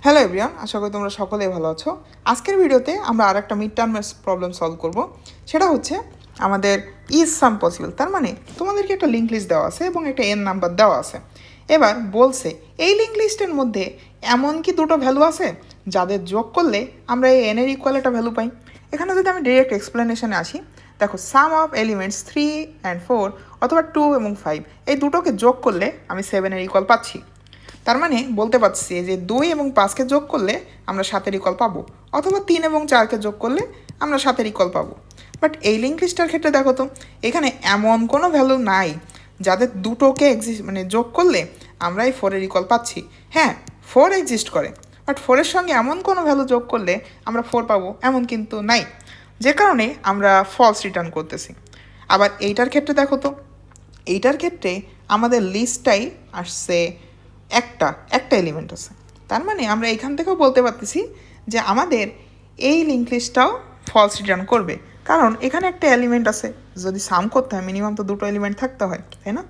Hello everyone, আশা করি তোমরা সকলেই ভালো আছো। আজকের ভিডিওতে আমরা আরেকটা মিড টার্ম প্রবলেম সলভ করব। সেটা হচ্ছে আমাদের ইজ সাম পসিবল। তার মানে তোমাদেরকে একটা লিঙ্ক লিস্ট দেওয়া আছে এবং একটা এন নাম্বার দেওয়া আছে। এবার বলছে এই লিঙ্ক লিস্টের মধ্যে এমন কি দুটো ভ্যালু আছে যাদের যোগ করলে আমরা এই এনের ইকুয়াল একটা ভ্যালু পাই। এখানে যদি আমি ডিরেক্ট এক্সপ্লেনেশনে আসি, দেখো সাম অফ এলিমেন্টস 3 অ্যান্ড 4 অথবা 2 এবং 5 এই দুটোকে যোগ করলে আমি 7-এর ইকুয়াল পাচ্ছি। তার মানে বলতে পারছি যে 2 এবং 5কে যোগ করলে আমরা 7-এর ইকুয়াল পাবো, অথবা 3 এবং 4কে যোগ করলে আমরা 7-এর ইকুয়াল পাবো। বাট এই লিঙ্ক লিস্টার ক্ষেত্রে দেখো তো, এখানে এমন কোনো ভ্যালু নাই যাদের দুটোকে যোগ করলে আমরা এই 4-এর ইকুয়াল পাচ্ছি। হ্যাঁ, 4 এক্সিস্ট করে, বাট 4-এর সঙ্গে এমন কোনো ভ্যালু যোগ করলে আমরা 4 পাবো এমন কিন্তু নাই, যে কারণে আমরা ফলস রিটার্ন করতেছি। আবার এইটার ক্ষেত্রে দেখো তো, এইটার ক্ষেত্রে আমাদের লিস্টটাই আসছে একটা এলিমেন্ট আছে। তার মানে আমরা এখান থেকেও বলতে পারতেছি যে আমাদের এই লিঙ্ক লিস্টটাও ফলস রিটার্ন করবে, কারণ এখানে একটা এলিমেন্ট আছে। যদি সাম করতে হয় মিনিমাম তো দুটো এলিমেন্ট থাকতে হয়, তাই না?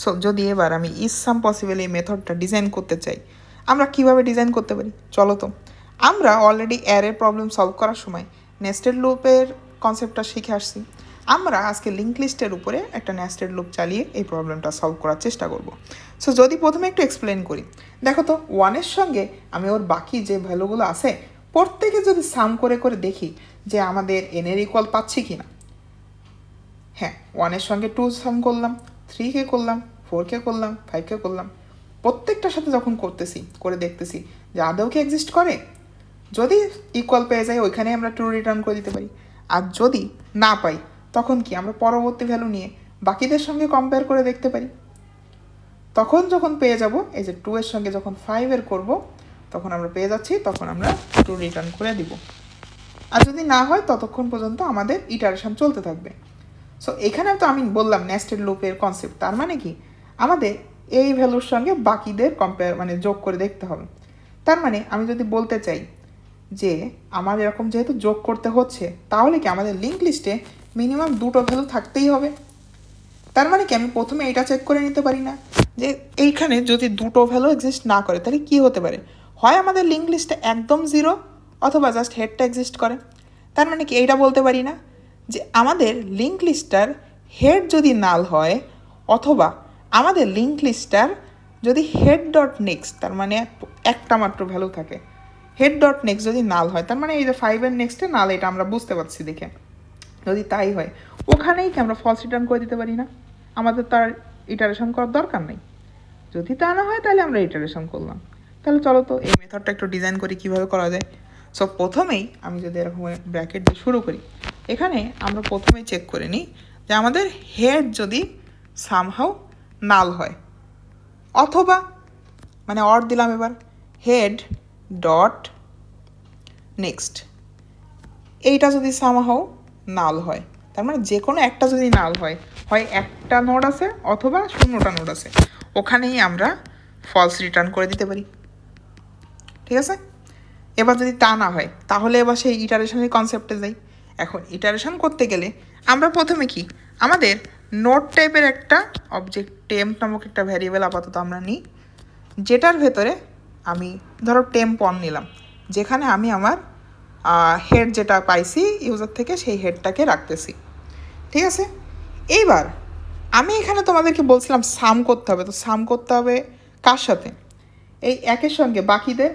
সো যদি এবার আমি ইজ সাম পসিবল এই মেথডটা ডিজাইন করতে চাই, আমরা কিভাবে ডিজাইন করতে পারি চলো তো। আমরা অলরেডি অ্যারের প্রবলেম সলভ করার সময় নেস্টেড লুপের কনসেপ্টটা শিখে আসছি। আমরা আজকে লিঙ্ক লিস্টের উপরে একটা নেস্টেড লুপ চালিয়ে এই প্রবলেমটা সলভ করার চেষ্টা করব। সো যদি প্রথমে একটু এক্সপ্লেন করি, দেখো তো 1-এর সঙ্গে আমি ওর বাকি যে ভ্যালুগুলো আছে প্রত্যেকে যদি সাম করে করে দেখি যে আমাদের এনের ইকুয়াল পাচ্ছি কি না। হ্যাঁ, 1-এর সঙ্গে 2 সাম করলাম, 3কে করলাম, 4কে করলাম, 5কে করলাম, প্রত্যেকটার সাথে যখন করতেছি করে দেখতেছি যে আদৌ কি এক্সিস্ট করে। যদি ইকুয়াল পেয়ে যাই ওইখানে আমরা ট্রু রিটার্ন করে দিতে পারি। আর যদি না পাই তখন কি আমরা পরবর্তী ভ্যালু নিয়ে বাকিদের সঙ্গে কম্পেয়ার করে দেখতে পারি। তখন যখন পেয়ে যাব এই যে 2-এর সঙ্গে যখন 5-এর করব তখন আমরা পেয়ে যাচ্ছি, তখন আমরা ট্রু রিটার্ন করে দিব। আর যদি না হয় ততক্ষণ পর্যন্ত আমাদের ইটারেশন চলতে থাকবে। সো এখানে তো আমি বললাম নেস্টেড লুপের কনসেপ্ট। তার মানে কি আমাদের এই ভ্যালুর সঙ্গে বাকিদের কম্পেয়ার যোগ করে দেখতে হবে। তার মানে আমি যদি বলতে চাই যে আমার এরকম যেহেতু যোগ করতে হচ্ছে, তাহলে কি আমাদের লিঙ্ক লিস্টে মিনিমাম দুটো ভ্যালু থাকতেই হবে। তার মানে কি আমি প্রথমে এটা চেক করে নিতে পারি না যে এইখানে যদি দুটো ভ্যালু এক্সিস্ট না করে তাহলে কি হতে পারে। হয় আমাদের লিঙ্ক লিস্টে একদম 0 অথবা জাস্ট হেডটা এক্সিস্ট করে। তার মানে কি এইটা বলতে পারি না যে আমাদের লিঙ্ক লিস্টটার হেড যদি নাল হয়, অথবা আমাদের লিঙ্ক লিস্টটার যদি হেড ডট নেক্সট তার মানে একটা মাত্র ভ্যালু থাকে, হেড ডট নেক্সট যদি নাল হয়, তার মানে এই যে 5-এর নেক্সটে নাল, এটা আমরা বুঝতে পারছি দেখে। যদি তাই হয় ওখানেই কি আমরা ফলস রিটার্ন করে দিতে পারি না? আমাদের তার ইটারেশন করার দরকার নেই। যদি তা না হয় তাহলে আমরা ইটারেশন করলাম। তাহলে চলো তো এই মেথডটা একটু ডিজাইন করি কীভাবে করা যায়। সো প্রথমেই আমি যদি এরকম ব্র্যাকেট দিয়ে শুরু করি, এখানে আমরা প্রথমেই চেক করে নিই যে আমাদের হেড যদি সামহাও নাল হয়, অথবা অর দিলাম এবার হেড ডট নেক্সট, এইটা যদি সামহাও নাল হয়, তার মানে যে কোনো একটা যদি নাল হয়, হয় একটা নোড আছে অথবা 0টা নোড আছে, ওখানেই আমরা ফলস রিটার্ন করে দিতে পারি। ঠিক আছে? এবার যদি তা না হয় তাহলে এবার সেই ইটারেশনের কনসেপ্টে যাই। এখন ইটারেশন করতে গেলে আমরা প্রথমে কি আমাদের নোড টাইপের একটা অবজেক্ট টেম্প নামক একটা ভ্যারিয়েবল আপাতত আমরা নিই, যেটার ভেতরে আমি ধরো টেম্প অন নিলাম, যেখানে আমি আমার হেড যেটা পাইছি ইউজার থেকে সেই হেডটাকে রাখতেছি। ঠিক আছে? এইবার আমি এখানে তোমাদেরকে বলছিলাম সাম করতে হবে, তো সাম করতে হবে কার সাথে? এই 1-এর সঙ্গে বাকিদের।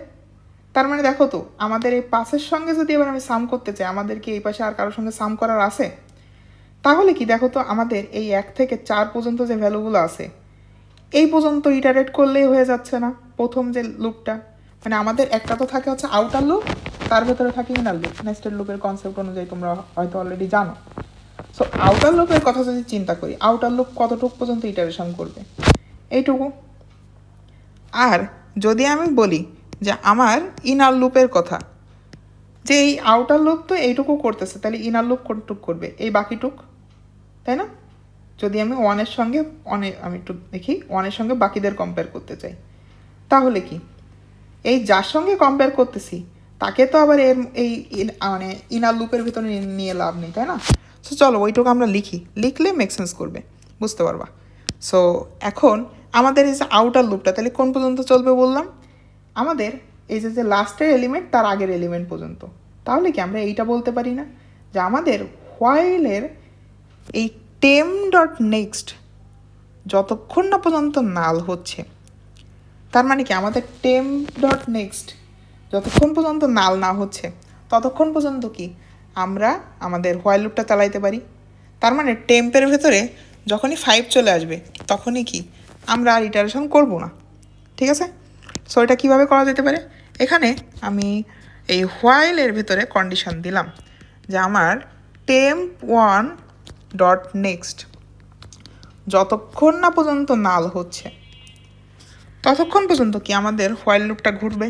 তার মানে দেখো তো আমাদের এই 5-এর সঙ্গে যদি এবার আমি সাম করতে চাই, আমাদেরকে এই পাশে আর কারোর সঙ্গে সাম করার আছে? তাহলে কি দেখো তো আমাদের এই 1 থেকে 4 পর্যন্ত যে ভ্যালুগুলো আছে এই পর্যন্ত ইটারেট করলেই হয়ে যাচ্ছে না প্রথম যে লুপটা। আমাদের একটা তো থাকে হচ্ছে আউটার লুপ, তার ভেতরে থাকে ইনার লুপ। নেস্টেড লুপের কনসেপ্ট অনুযায়ী তোমরা হয়তো অলরেডি জানো। সো আউটার লুপের কথা যদি চিন্তা করি, আউটার লুপ কতটুকু পর্যন্ত ইটারেশন করবে? এইটুকু। আর যদি আমি বলি যে আমার ইনার লুপের কথা, যে এই আউটার লুপ তো এইটুকু করতেছে, তাহলে ইনার লুপ কতটুক করবে? এই বাকিটুক, তাই না? যদি আমি 1-এর সঙ্গে আমি একটু দেখি 1-এর সঙ্গে বাকিদের কম্পেয়ার করতে চাই, তাহলে কি এই যার সঙ্গে কম্পেয়ার করতেছি তাকে তো আবার এর এই ইনার লুপের ভিতরে নিয়ে লাভ নেই, তাই না? সো চলো ওইটুকু আমরা লিখলে মেক সেন্স করবে, বুঝতে পারবা। সো এখন আমাদের এই যে আউটার লুপটা তাহলে কোন পর্যন্ত চলবে বললাম? আমাদের এই যে লাস্টের এলিমেন্ট তার আগের এলিমেন্ট পর্যন্ত। তাহলে কি আমরা এইটা বলতে পারি না যে আমাদের হোয়াইলের এই টেম ডট নেক্সট যতক্ষণ না পর্যন্ত নাল হচ্ছে, তার মানে কি আমাদের টেম ডট নেক্সট যতক্ষণ পর্যন্ত নাল না হচ্ছে ততক্ষণ পর্যন্ত কি আমরা আমাদের হোয়াইল লুপটা চালাইতে পারি। তার মানে টেম্পের ভেতরে যখনই 5 চলে আসবে তখনই কি আমরা আর ইটারেশন করব না। ঠিক আছে? সো এটা কীভাবে করা যেতে পারে, এখানে আমি এই হোয়াইলের ভেতরে কন্ডিশন দিলাম যে আমার টেম্প 1 ডট নেক্সট যতক্ষণ না পর্যন্ত নাল হচ্ছে ততক্ষণ পর্যন্ত কি আমাদের হোয়াইল লুপটা ঘুরবে।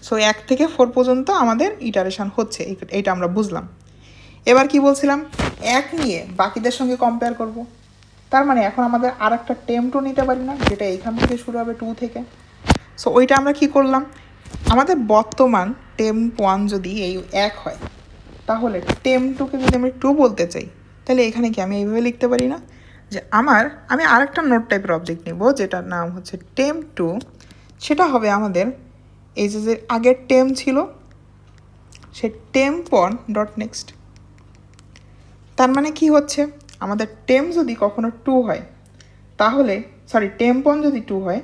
সো 1 থেকে 4 পর্যন্ত আমাদের ইটারেশন হচ্ছে, এইটা আমরা বুঝলাম। এবার কি বলছিলাম, 1 নিয়ে বাকিদের সঙ্গে কম্পেয়ার করব। তার মানে এখন আমাদের আর একটা টেম 2 নিতে পারি না, যেটা এইখান থেকে শুরু হবে 2 থেকে। সো ওইটা আমরা কি করলাম, আমাদের বর্তমান টেম 1 যদি এই 1 হয়, তাহলে টেম 2কে যদি আমি 2 বলতে চাই, তাহলে এখানে কি আমি এইভাবে লিখতে পারি না যে আমি আরেকটা নোট টাইপের অবজেক্ট নিব যেটার নাম হচ্ছে টেম 2। সেটা হবে আমাদের এই যে আগের টেম ছিল সে টেম্প 1 ডট নেক্সট। তার মানে কি হচ্ছে, আমাদের টেম যদি কখনো 2 হয় তাহলে টেম্প 1 যদি 2 হয়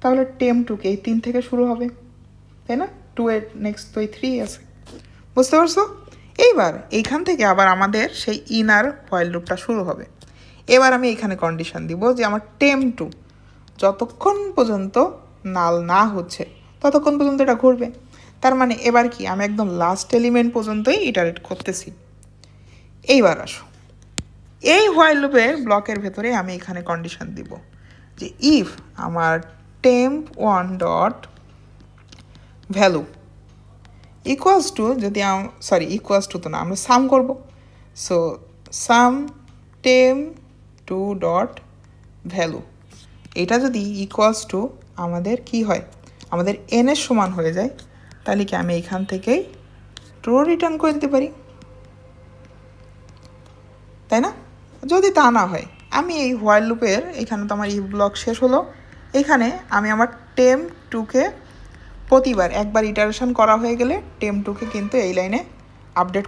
তাহলে টেম 2কে এই 3 থেকে শুরু হবে, তাই না? 2 এর নেক্সট তো এই 3 আছে, বুঝতে পারছো? এইবার এইখান থেকে আবার আমাদের সেই ইনার হোয়াইল লুপটা শুরু হবে। এবার আমি এখানে কন্ডিশন দিব যে আমার টেম 2 যতক্ষণ পর্যন্ত নাল না হচ্ছে ততক্ষণ পর্যন্ত এটা ঘুরবে। তার মানে এবার কি আমি একদম লাস্ট এলিমেন্ট পর্যন্তই ইটারেট করতেছি। এইবার আসো, এই হোয়াইল লুপের ব্লকের ভেতরে আমি এখানে কন্ডিশন দিব যে ইফ আমার temp 1 dot value equals to, যদি ইকুয়ালস টু তো না, আমরা সাম করব। সো সাম টেম 2 ডট ভ্যালু, এটা যদি ইকুয়ালস টু আমাদের কি হয়, আমাদের এন এর সমান হয়ে যায়, তাহলে কি আমি এখান থেকেই ট্রু রিটার্ন করে দিতে পারি, তাই না? যদি তা না হয়, আমি এই হোয়াইল লুপের এখানে তো আমার ইফ ব্লক শেষ হলো, এখানে আমি আমার টেম 2কে প্রতিবার একবার ইটারেশন করা হয়ে গেলে টেম 2কে কিন্তু এই লাইনে আপডেট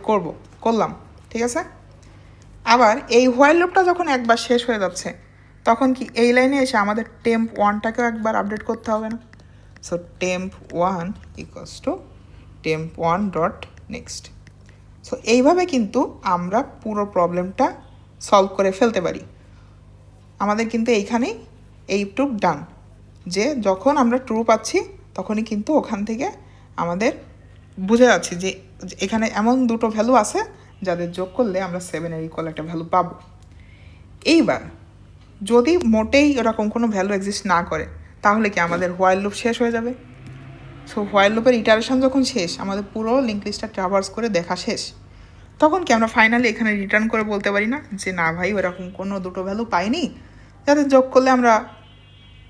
করলাম, ঠিক আছে? আবার এই হোয়াইল লুপটা যখন একবার শেষ হয়ে যাচ্ছে তখন কি এই লাইনে এসে আমাদের টেম্প 1টাকেও একবার আপডেট করতে হবে না? So temp 1 equals to temp 1 dot next. So এইভাবে কিন্তু আমরা পুরো প্রবলেমটা সলভ করে ফেলতে পারি। আমাদের কিন্তু এইখানেই এইটুক ডান, যে যখন আমরা ট্রু পাচ্ছি তখনই কিন্তু ওখান থেকে আমাদের বুঝে যাচ্ছি যে এখানে এমন দুটো ভ্যালু আছে যাদের যোগ করলে আমরা 7-এর ইকুয়াল একটা ভ্যালু পাবো। এইবার যদি মোটেই এরকম কোনো ভ্যালু এক্সিস্ট না করে তাহলে কি আমাদের হোয়াইল লুপ শেষ হয়ে যাবে। সো হোয়াইল লুপের ইটারেশন যখন শেষ, আমাদের পুরো লিঙ্ক লিস্টটা ট্রাভার্স করে দেখা শেষ, তখন কি আমরা ফাইনালি এখানে রিটার্ন করে বলতে পারি না যে না ভাই ওরকম কোনো দুটো ভ্যালু পাইনি যাদের যোগ করলে আমরা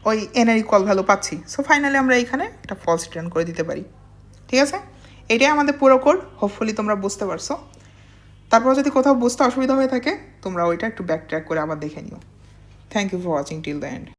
ওই এনের ইকুয়াল ভ্যালু পাচ্ছি। সো ফাইনালি আমরা এখানে একটা ফলস রিটার্ন করে দিতে পারি, ঠিক আছে? এটাই আমাদের পুরো কোড, হোপফুলি তোমরা বুঝতে পারছো। তারপর যদি কোথাও বুঝতে অসুবিধা হয়ে থাকে তোমরা ওইটা একটু ব্যাক ট্র্যাক করে আবার দেখে নিও। Thank you for watching till the and.